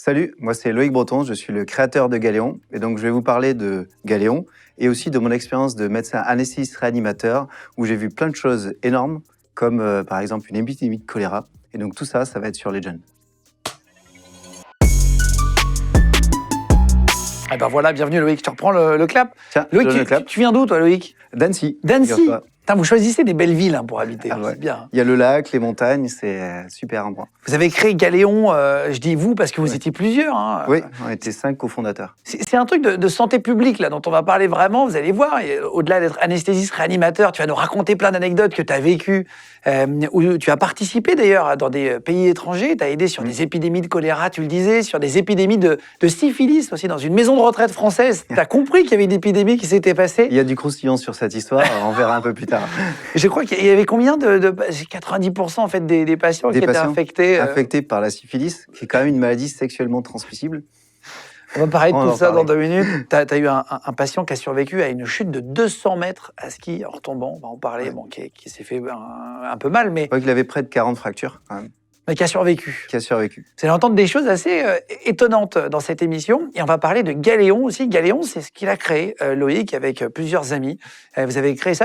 Salut, moi c'est Loïc Breton, je suis le créateur de Galéon et donc je vais vous parler de Galéon et aussi de mon expérience de médecin anesthésiste réanimateur où j'ai vu plein de choses énormes comme par exemple une épidémie de choléra et donc tout ça, ça va être sur Legend. Ah ben voilà, bienvenue Loïc, je te reprends le clap. Tiens, Loïc, je donne le clap. tu viens d'où toi Loïc? D'Annecy. D'Annecy. Figure-toi. Putain, vous choisissez des belles villes pour habiter, Ah ouais. c'est bien. Il y a le lac, les montagnes, c'est super endroit. Vous avez créé Galéon, je dis vous parce que vous Ouais. étiez plusieurs. Hein. Oui, on était 5 cofondateurs. C'est un truc de santé publique là dont on va parler vraiment, vous allez voir. Et au-delà d'être anesthésiste réanimateur, tu vas nous raconter plein d'anecdotes que tu as vécues, où tu as participé d'ailleurs dans des pays étrangers, tu as aidé sur des épidémies de choléra, tu le disais, sur des épidémies de syphilis aussi, dans une maison de retraite française. Tu as compris qu'il y avait une épidémie qui s'était passée. Il y a du croustillant sur cette histoire, on verra un peu plus tard. Je crois qu'il y avait combien de 90% en fait des patients qui étaient infectés. Infectés par la syphilis, qui est quand même une maladie sexuellement transmissible. On va parler de On tout en ça dans parler. 2 minutes. Tu as eu un patient qui a survécu à une chute de 200 mètres à ski en retombant. On va en parler, Ouais. bon, qui s'est fait un peu mal, mais Je crois qu'il avait près de 40 fractures quand même, qui a survécu. qui a survécu. Vous allez entendre des choses assez étonnantes dans cette émission. Et on va parler de Galéon aussi. Galéon, c'est ce qu'il a créé, Loïc, avec plusieurs amis. Vous avez créé ça.